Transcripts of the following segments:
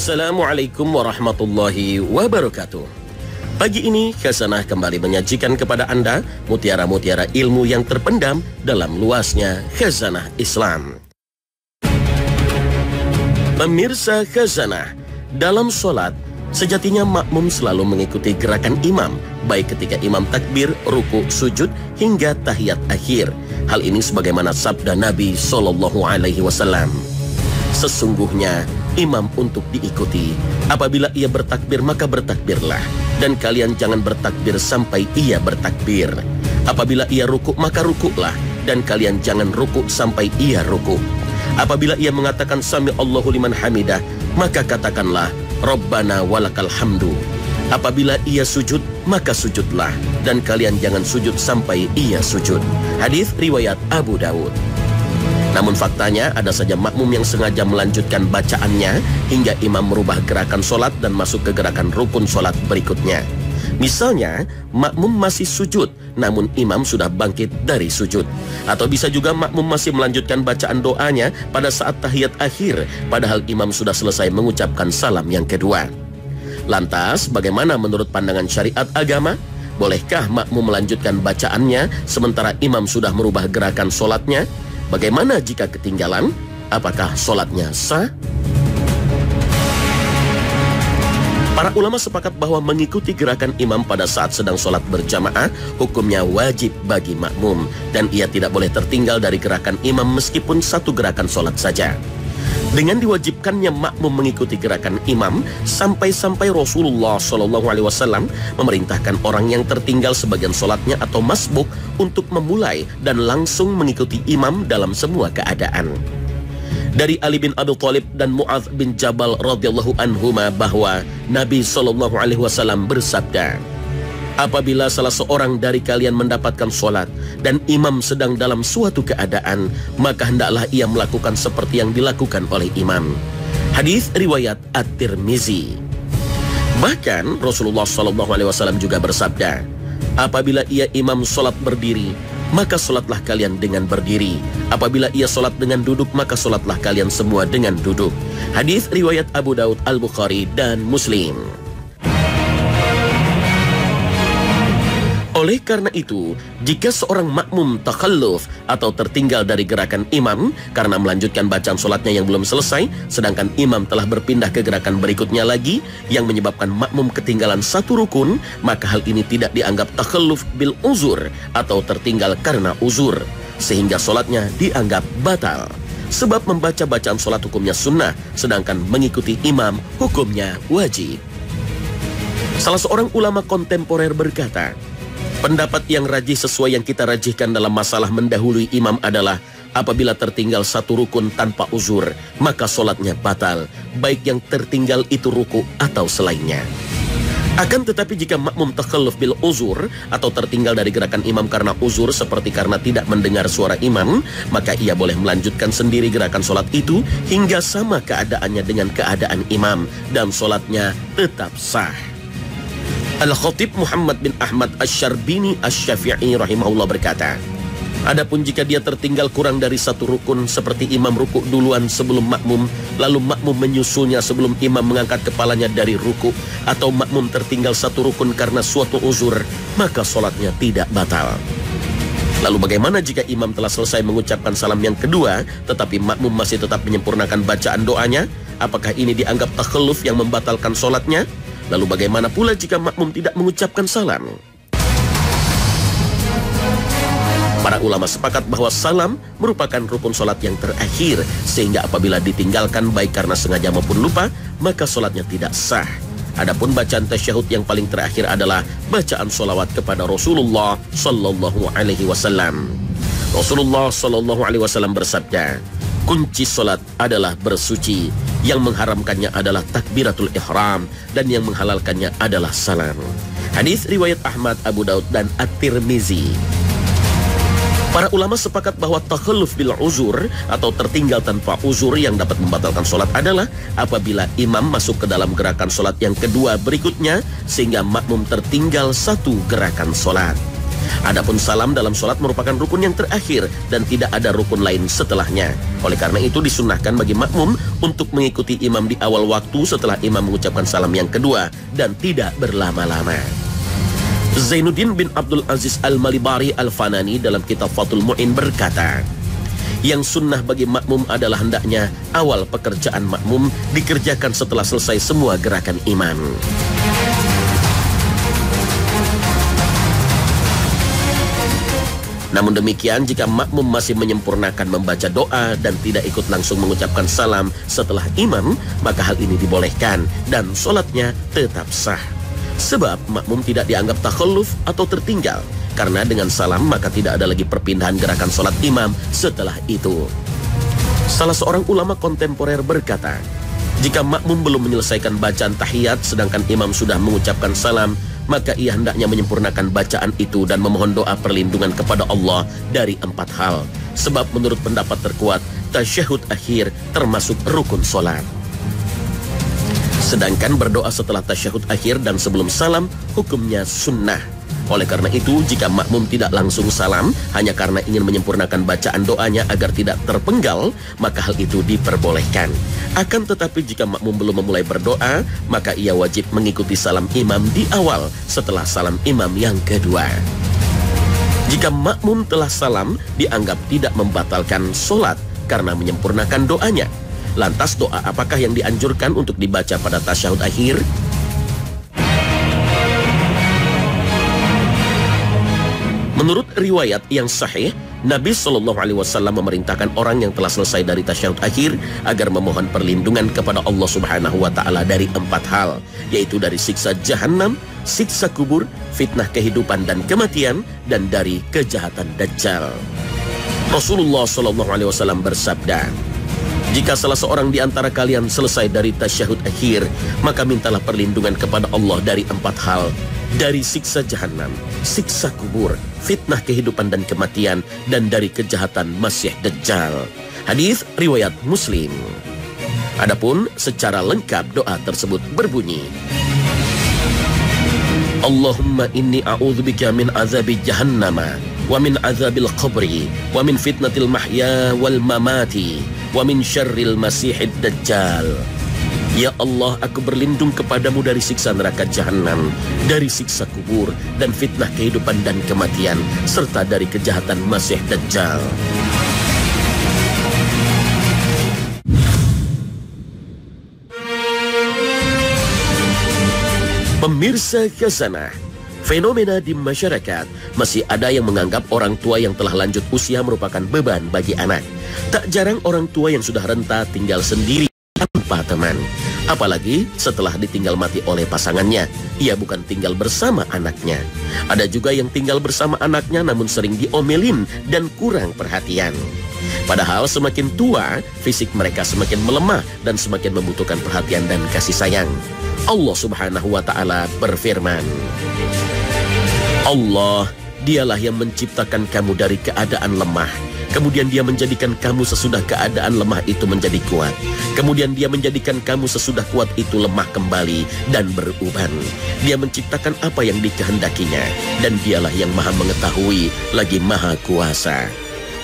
Assalamualaikum warahmatullahi wabarakatuh. Pagi ini Khazanah kembali menyajikan kepada Anda mutiara-mutiara ilmu yang terpendam dalam luasnya Khazanah Islam. Pemirsa Khazanah, dalam sholat sejatinya makmum selalu mengikuti gerakan imam, baik ketika imam takbir, ruku, sujud, hingga tahiyat akhir. Hal ini sebagaimana sabda Nabi SAW. Sesungguhnya imam untuk diikuti. Apabila ia bertakbir, maka bertakbirlah. Dan kalian jangan bertakbir sampai ia bertakbir. Apabila ia ruku, maka rukuklah. Dan kalian jangan ruku sampai ia ruku. Apabila ia mengatakan Sami Allahu liman hamidah, maka katakanlah Rabbana walakal hamdu. Apabila ia sujud, maka sujudlah. Dan kalian jangan sujud sampai ia sujud. Hadis riwayat Abu Dawud. Namun faktanya ada saja makmum yang sengaja melanjutkan bacaannya hingga imam merubah gerakan sholat dan masuk ke gerakan rukun sholat berikutnya. Misalnya, makmum masih sujud, namun imam sudah bangkit dari sujud. Atau bisa juga makmum masih melanjutkan bacaan doanya pada saat tahiyat akhir, padahal imam sudah selesai mengucapkan salam yang kedua. Lantas, bagaimana menurut pandangan syariat agama? Bolehkah makmum melanjutkan bacaannya sementara imam sudah merubah gerakan sholatnya? Bagaimana jika ketinggalan? Apakah sholatnya sah? Para ulama sepakat bahwa mengikuti gerakan imam pada saat sedang sholat berjamaah hukumnya wajib bagi makmum, dan ia tidak boleh tertinggal dari gerakan imam meskipun satu gerakan sholat saja. Dengan diwajibkannya makmum mengikuti gerakan imam, sampai-sampai Rasulullah SAW memerintahkan orang yang tertinggal sebagian sholatnya atau masbuk untuk memulai dan langsung mengikuti imam dalam semua keadaan. Dari Ali bin Abi Thalib dan Mu'adz bin Jabal radhiyallahu anhuma bahwa Nabi SAW bersabda, apabila salah seorang dari kalian mendapatkan sholat dan imam sedang dalam suatu keadaan, maka hendaklah ia melakukan seperti yang dilakukan oleh imam. Hadis riwayat At-Tirmizi. Bahkan Rasulullah SAW juga bersabda, apabila ia imam sholat berdiri, maka sholatlah kalian dengan berdiri. Apabila ia sholat dengan duduk, maka sholatlah kalian semua dengan duduk. Hadis riwayat Abu Daud, Al-Bukhari, dan Muslim. Oleh karena itu, jika seorang makmum takhalluf atau tertinggal dari gerakan imam karena melanjutkan bacaan sholatnya yang belum selesai, sedangkan imam telah berpindah ke gerakan berikutnya lagi yang menyebabkan makmum ketinggalan satu rukun, maka hal ini tidak dianggap takhalluf bil uzur atau tertinggal karena uzur, sehingga sholatnya dianggap batal. Sebab membaca bacaan sholat hukumnya sunnah, sedangkan mengikuti imam hukumnya wajib. Salah seorang ulama kontemporer berkata, pendapat yang rajih sesuai yang kita rajihkan dalam masalah mendahului imam adalah apabila tertinggal satu rukun tanpa uzur, maka sholatnya batal, baik yang tertinggal itu ruku atau selainnya. Akan tetapi jika makmum takhalluf bil uzur atau tertinggal dari gerakan imam karena uzur seperti karena tidak mendengar suara imam, maka ia boleh melanjutkan sendiri gerakan sholat itu hingga sama keadaannya dengan keadaan imam dan sholatnya tetap sah. Al-Khatib Muhammad bin Ahmad Asy-Syarbini Asy-Syafi'i rahimahullah berkata, adapun jika dia tertinggal kurang dari satu rukun seperti imam ruku duluan sebelum makmum, lalu makmum menyusulnya sebelum imam mengangkat kepalanya dari ruku, atau makmum tertinggal satu rukun karena suatu uzur, maka sholatnya tidak batal. Lalu bagaimana jika imam telah selesai mengucapkan salam yang kedua, tetapi makmum masih tetap menyempurnakan bacaan doanya? Apakah ini dianggap takhalluf yang membatalkan sholatnya? Lalu bagaimana pula jika makmum tidak mengucapkan salam? Para ulama sepakat bahwa salam merupakan rukun sholat yang terakhir, sehingga apabila ditinggalkan baik karena sengaja maupun lupa, maka sholatnya tidak sah. Adapun bacaan tasyahud yang paling terakhir adalah bacaan sholawat kepada Rasulullah Sallallahu Alaihi Wasallam. Rasulullah Sallallahu Alaihi Wasallam bersabda, kunci sholat adalah bersuci, yang mengharamkannya adalah takbiratul ihram, dan yang menghalalkannya adalah salam. Hadis riwayat Ahmad, Abu Daud, dan At-Tirmizi. Para ulama sepakat bahwa takhalluf bil uzur atau tertinggal tanpa uzur yang dapat membatalkan sholat adalah apabila imam masuk ke dalam gerakan sholat yang kedua berikutnya sehingga makmum tertinggal satu gerakan sholat. Adapun salam dalam sholat merupakan rukun yang terakhir dan tidak ada rukun lain setelahnya. Oleh karena itu disunnahkan bagi makmum untuk mengikuti imam di awal waktu setelah imam mengucapkan salam yang kedua dan tidak berlama-lama. Zainuddin bin Abdul Aziz Al-Malibari Al-Fanani dalam kitab Fathul Mu'in berkata, yang sunnah bagi makmum adalah hendaknya awal pekerjaan makmum dikerjakan setelah selesai semua gerakan imam. Namun demikian, jika makmum masih menyempurnakan membaca doa dan tidak ikut langsung mengucapkan salam setelah imam, maka hal ini dibolehkan dan sholatnya tetap sah. Sebab makmum tidak dianggap takhalluf atau tertinggal, karena dengan salam maka tidak ada lagi perpindahan gerakan sholat imam setelah itu. Salah seorang ulama kontemporer berkata, jika makmum belum menyelesaikan bacaan tahiyat sedangkan imam sudah mengucapkan salam, maka ia hendaknya menyempurnakan bacaan itu dan memohon doa perlindungan kepada Allah dari 4 hal. Sebab menurut pendapat terkuat, tasyahud akhir termasuk rukun sholat. Sedangkan berdoa setelah tasyahud akhir dan sebelum salam hukumnya sunnah. Oleh karena itu, jika makmum tidak langsung salam hanya karena ingin menyempurnakan bacaan doanya agar tidak terpenggal, maka hal itu diperbolehkan. Akan tetapi jika makmum belum memulai berdoa, maka ia wajib mengikuti salam imam di awal setelah salam imam yang kedua. Jika makmum telah salam, dianggap tidak membatalkan sholat karena menyempurnakan doanya. Lantas doa apakah yang dianjurkan untuk dibaca pada tasyahud akhir? Menurut riwayat yang sahih, Nabi SAW memerintahkan orang yang telah selesai dari tasyahud akhir agar memohon perlindungan kepada Allah Subhanahu wa Ta'ala dari 4 hal, yaitu dari siksa jahanam, siksa kubur, fitnah kehidupan dan kematian, dan dari kejahatan Dajjal. Rasulullah SAW bersabda, jika salah seorang di antara kalian selesai dari tasyahud akhir, maka mintalah perlindungan kepada Allah dari 4 hal, dari siksa jahanam, siksa kubur, fitnah kehidupan dan kematian, dan dari kejahatan Masih Dajjal. Hadis riwayat Muslim. Adapun secara lengkap doa tersebut berbunyi, Allahumma inni a'udzubika min azabi jahannama wa min azabil qabri wa min fitnatil mahya wal mamati wa min syarril masihid dajjal. Ya Allah, aku berlindung kepadamu dari siksa neraka jahanam, dari siksa kubur, dan fitnah kehidupan dan kematian, serta dari kejahatan Masih Dajjal. Pemirsa Khazanah, fenomena di masyarakat masih ada yang menganggap orang tua yang telah lanjut usia merupakan beban bagi anak. Tak jarang orang tua yang sudah renta tinggal sendiri tanpa teman. Apalagi setelah ditinggal mati oleh pasangannya, ia bukan tinggal bersama anaknya. Ada juga yang tinggal bersama anaknya namun sering diomelin dan kurang perhatian. Padahal semakin tua, fisik mereka semakin melemah dan semakin membutuhkan perhatian dan kasih sayang. Allah Subhanahu wa Ta'ala berfirman, Allah, dialah yang menciptakan kamu dari keadaan lemah. Kemudian dia menjadikan kamu sesudah keadaan lemah itu menjadi kuat. Kemudian dia menjadikan kamu sesudah kuat itu lemah kembali dan beruban. Dia menciptakan apa yang dikehendakinya. Dan dialah yang maha mengetahui lagi maha kuasa.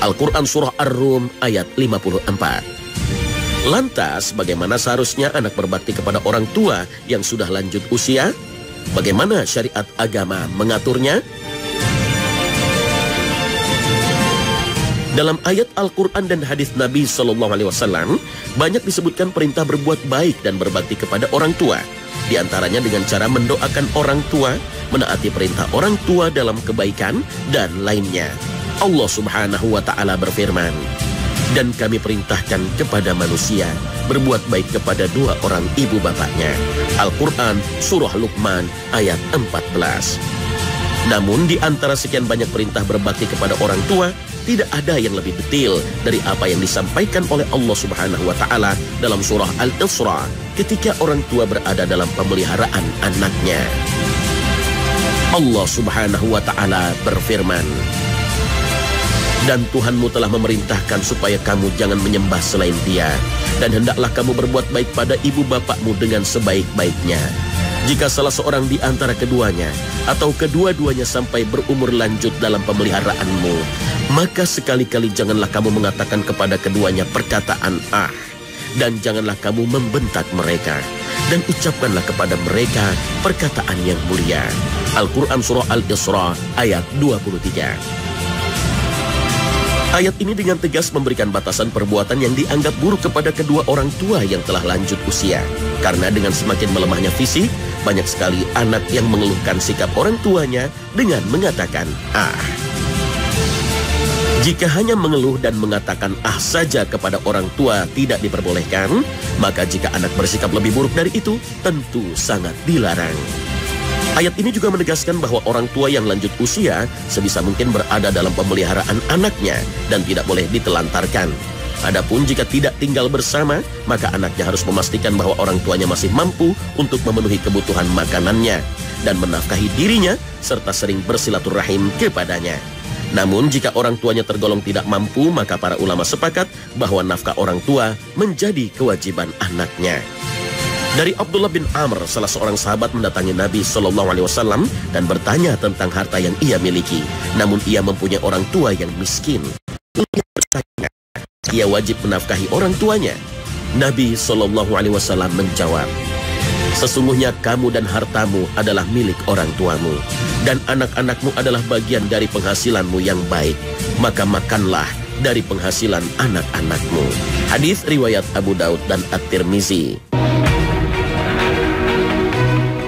Al-Quran Surah Ar-Rum ayat 54. Lantas bagaimana seharusnya anak berbakti kepada orang tua yang sudah lanjut usia? Bagaimana syariat agama mengaturnya? Dalam ayat Al-Quran dan hadis Nabi SAW, banyak disebutkan perintah berbuat baik dan berbakti kepada orang tua. Di antaranya dengan cara mendoakan orang tua, menaati perintah orang tua dalam kebaikan, dan lainnya. Allah Subhanahu wa Ta'ala berfirman, dan kami perintahkan kepada manusia berbuat baik kepada 2 orang ibu bapaknya. Al-Quran Surah Luqman ayat 14. Namun di antara sekian banyak perintah berbakti kepada orang tua, tidak ada yang lebih detail dari apa yang disampaikan oleh Allah Subhanahu wa Ta'ala dalam surah Al-Isra ketika orang tua berada dalam pemeliharaan anaknya. Allah Subhanahu wa Ta'ala berfirman, dan Tuhanmu telah memerintahkan supaya kamu jangan menyembah selain Dia, dan hendaklah kamu berbuat baik pada ibu bapakmu dengan sebaik-baiknya. Jika salah seorang di antara keduanya atau kedua-duanya sampai berumur lanjut dalam pemeliharaanmu, maka sekali-kali janganlah kamu mengatakan kepada keduanya perkataan "ah", dan janganlah kamu membentak mereka, dan ucapkanlah kepada mereka perkataan yang mulia. Al-Quran Surah Al-Isra ayat 23. Ayat ini dengan tegas memberikan batasan perbuatan yang dianggap buruk kepada kedua orang tua yang telah lanjut usia. Karena dengan semakin melemahnya fisik, banyak sekali anak yang mengeluhkan sikap orang tuanya dengan mengatakan "ah". Jika hanya mengeluh dan mengatakan "ah" saja kepada orang tua tidak diperbolehkan, maka jika anak bersikap lebih buruk dari itu, tentu sangat dilarang. Ayat ini juga menegaskan bahwa orang tua yang lanjut usia sebisa mungkin berada dalam pemeliharaan anaknya dan tidak boleh ditelantarkan. Adapun jika tidak tinggal bersama, maka anaknya harus memastikan bahwa orang tuanya masih mampu untuk memenuhi kebutuhan makanannya dan menafkahi dirinya serta sering bersilaturahim kepadanya. Namun jika orang tuanya tergolong tidak mampu, maka para ulama sepakat bahwa nafkah orang tua menjadi kewajiban anaknya. Dari Abdullah bin Amr, salah seorang sahabat mendatangi Nabi SAW dan bertanya tentang harta yang ia miliki. Namun ia mempunyai orang tua yang miskin. Ia bertanya, ia wajib menafkahi orang tuanya. Nabi SAW menjawab, "Sesungguhnya kamu dan hartamu adalah milik orang tuamu, dan anak-anakmu adalah bagian dari penghasilanmu yang baik. Maka makanlah dari penghasilan anak-anakmu." Hadis riwayat Abu Daud dan At-Tirmizi.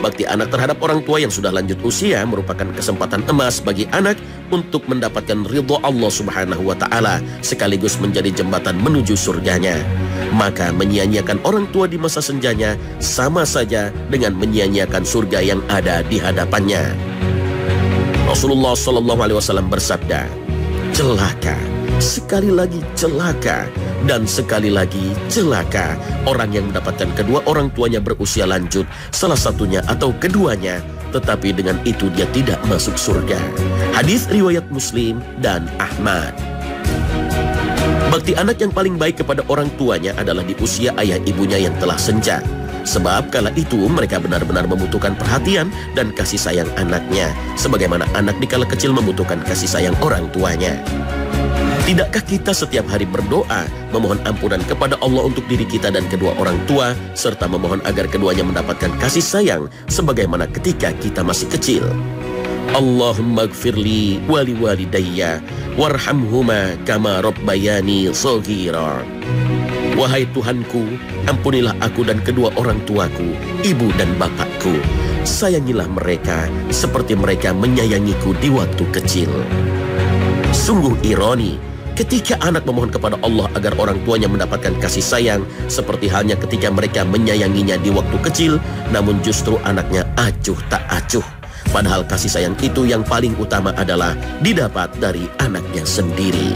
Bakti anak terhadap orang tua yang sudah lanjut usia merupakan kesempatan emas bagi anak untuk mendapatkan ridho Allah Subhanahu wa Ta'ala, sekaligus menjadi jembatan menuju surganya. Maka menyia-nyiakan orang tua di masa senjanya sama saja dengan menyia-nyiakan surga yang ada di hadapannya. Rasulullah SAW bersabda, "Celaka, sekali lagi celaka, dan sekali lagi celaka orang yang mendapatkan kedua orang tuanya berusia lanjut, salah satunya atau keduanya, tetapi dengan itu dia tidak masuk surga." Hadis riwayat Muslim dan Ahmad. Bakti anak yang paling baik kepada orang tuanya adalah di usia ayah ibunya yang telah senja. Sebab kala itu mereka benar-benar membutuhkan perhatian dan kasih sayang anaknya, sebagaimana anak di kala kecil membutuhkan kasih sayang orang tuanya. Tidakkah kita setiap hari berdoa, memohon ampunan kepada Allah untuk diri kita dan kedua orang tua, serta memohon agar keduanya mendapatkan kasih sayang sebagaimana ketika kita masih kecil? Allahumma gfirli wali walidayya warhamhuma kama rabbayani shaghira. Wahai Tuhanku, ampunilah aku dan kedua orang tuaku, ibu dan bapakku. Sayangilah mereka seperti mereka menyayangiku di waktu kecil. Sungguh ironi ketika anak memohon kepada Allah agar orang tuanya mendapatkan kasih sayang, seperti halnya ketika mereka menyayanginya di waktu kecil, namun justru anaknya acuh tak acuh. Padahal kasih sayang itu yang paling utama adalah didapat dari anaknya sendiri.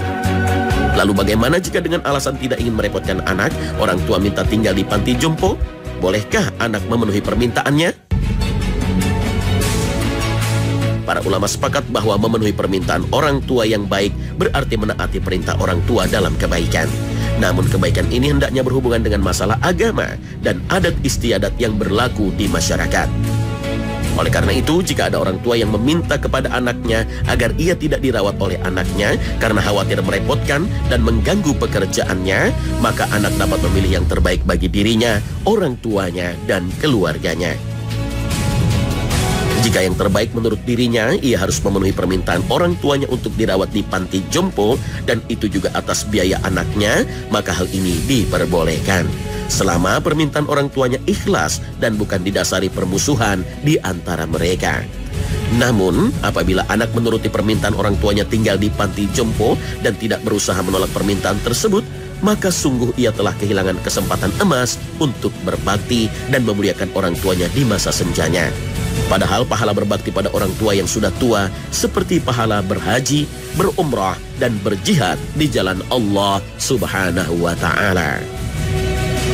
Lalu bagaimana jika dengan alasan tidak ingin merepotkan anak, orang tua minta tinggal di panti jompo? Bolehkah anak memenuhi permintaannya? Para ulama sepakat bahwa memenuhi permintaan orang tua yang baik berarti menaati perintah orang tua dalam kebaikan. Namun kebaikan ini hendaknya berhubungan dengan masalah agama dan adat istiadat yang berlaku di masyarakat. Oleh karena itu, jika ada orang tua yang meminta kepada anaknya agar ia tidak dirawat oleh anaknya karena khawatir merepotkan dan mengganggu pekerjaannya, maka anak dapat memilih yang terbaik bagi dirinya, orang tuanya, dan keluarganya. Jika yang terbaik menurut dirinya, ia harus memenuhi permintaan orang tuanya untuk dirawat di panti jompo, dan itu juga atas biaya anaknya, maka hal ini diperbolehkan. Selama permintaan orang tuanya ikhlas dan bukan didasari permusuhan di antara mereka. Namun, apabila anak menuruti permintaan orang tuanya tinggal di panti jompo dan tidak berusaha menolak permintaan tersebut, maka sungguh ia telah kehilangan kesempatan emas untuk berbakti dan memuliakan orang tuanya di masa senjanya. Padahal pahala berbakti pada orang tua yang sudah tua seperti pahala berhaji, berumrah, dan berjihad di jalan Allah Subhanahu wa Ta'ala.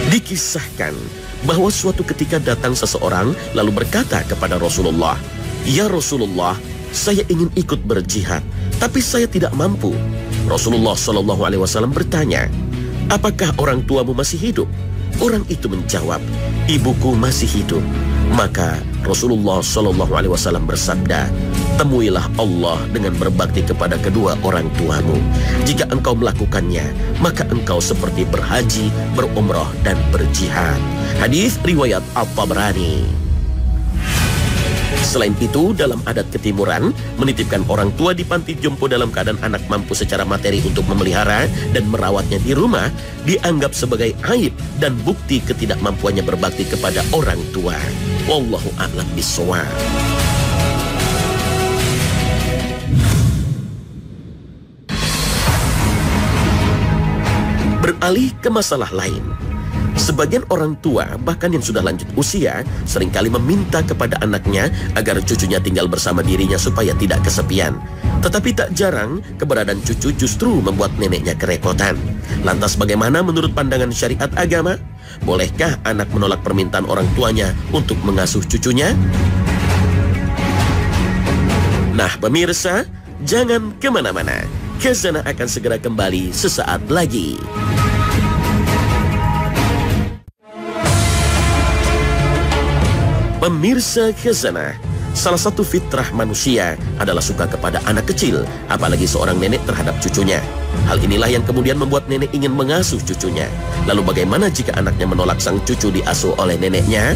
Dikisahkan bahwa suatu ketika datang seseorang lalu berkata kepada Rasulullah, "Ya Rasulullah, saya ingin ikut berjihad, tapi saya tidak mampu." Rasulullah SAW bertanya, "Apakah orang tuamu masih hidup?" Orang itu menjawab, "Ibuku masih hidup." Maka Rasulullah Shallallahu Alaihi Wasallam bersabda, temuilah Allah dengan berbakti kepada kedua orang tuamu. Jika engkau melakukannya, maka engkau seperti berhaji, berumrah, dan berjihad. Hadis riwayat At-Tabrani. Selain itu, dalam adat ketimuran, menitipkan orang tua di panti jompo dalam keadaan anak mampu secara materi untuk memelihara dan merawatnya di rumah dianggap sebagai aib dan bukti ketidakmampuannya berbakti kepada orang tua. Wallahu a'lam bishawab. Beralih ke masalah lain. Sebagian orang tua, bahkan yang sudah lanjut usia, seringkali meminta kepada anaknya agar cucunya tinggal bersama dirinya supaya tidak kesepian. Tetapi tak jarang, keberadaan cucu justru membuat neneknya kerepotan. Lantas bagaimana menurut pandangan syariat agama? Bolehkah anak menolak permintaan orang tuanya untuk mengasuh cucunya? Nah pemirsa, jangan kemana-mana. Khazanah akan segera kembali sesaat lagi. Pemirsa Khazanah, salah satu fitrah manusia adalah suka kepada anak kecil, apalagi seorang nenek terhadap cucunya. Hal inilah yang kemudian membuat nenek ingin mengasuh cucunya. Lalu bagaimana jika anaknya menolak sang cucu diasuh oleh neneknya?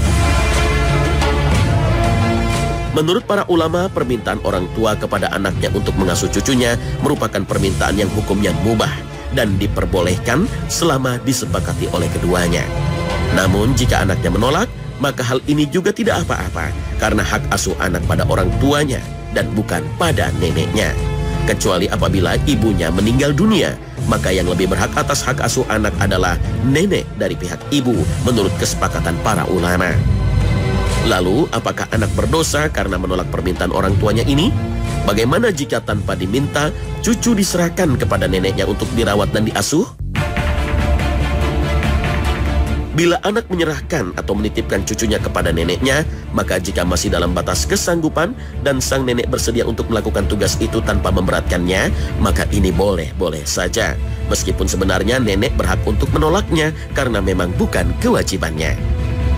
Menurut para ulama, permintaan orang tua kepada anaknya untuk mengasuh cucunya merupakan permintaan yang hukumnya mubah dan diperbolehkan selama disepakati oleh keduanya. Namun jika anaknya menolak, maka hal ini juga tidak apa-apa karena hak asuh anak pada orang tuanya dan bukan pada neneknya. Kecuali apabila ibunya meninggal dunia, maka yang lebih berhak atas hak asuh anak adalah nenek dari pihak ibu menurut kesepakatan para ulama. Lalu, apakah anak berdosa karena menolak permintaan orang tuanya ini? Bagaimana jika tanpa diminta, cucu diserahkan kepada neneknya untuk dirawat dan diasuh? Bila anak menyerahkan atau menitipkan cucunya kepada neneknya, maka jika masih dalam batas kesanggupan dan sang nenek bersedia untuk melakukan tugas itu tanpa memberatkannya, maka ini boleh-boleh saja. Meskipun sebenarnya nenek berhak untuk menolaknya karena memang bukan kewajibannya.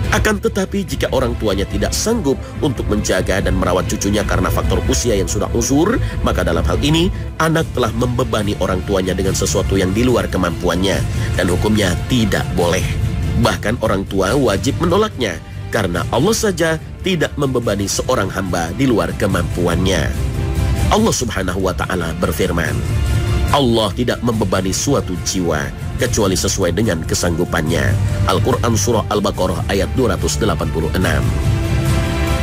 Akan tetapi jika orang tuanya tidak sanggup untuk menjaga dan merawat cucunya karena faktor usia yang sudah uzur, maka dalam hal ini anak telah membebani orang tuanya dengan sesuatu yang di luar kemampuannya dan hukumnya tidak boleh. Bahkan orang tua wajib menolaknya karena Allah saja tidak membebani seorang hamba di luar kemampuannya. Allah Subhanahu wa Ta'ala berfirman, Allah tidak membebani suatu jiwa kecuali sesuai dengan kesanggupannya. Al-Quran Surah Al-Baqarah ayat 286.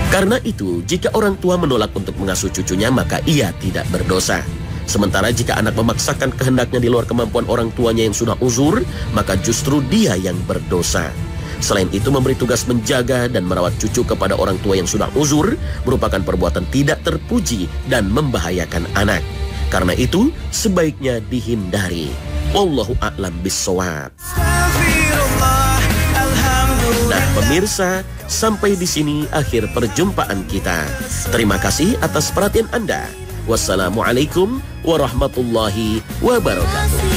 Karena itu, jika orang tua menolak untuk mengasuh cucunya, maka ia tidak berdosa. Sementara jika anak memaksakan kehendaknya di luar kemampuan orang tuanya yang sudah uzur, maka justru dia yang berdosa. Selain itu, memberi tugas menjaga dan merawat cucu kepada orang tua yang sudah uzur merupakan perbuatan tidak terpuji dan membahayakan anak. Karena itu, sebaiknya dihindari. Wallahu a'lam bishawab. Nah, pemirsa, sampai di sini akhir perjumpaan kita. Terima kasih atas perhatian Anda. Wassalamualaikum warahmatullahi wabarakatuh.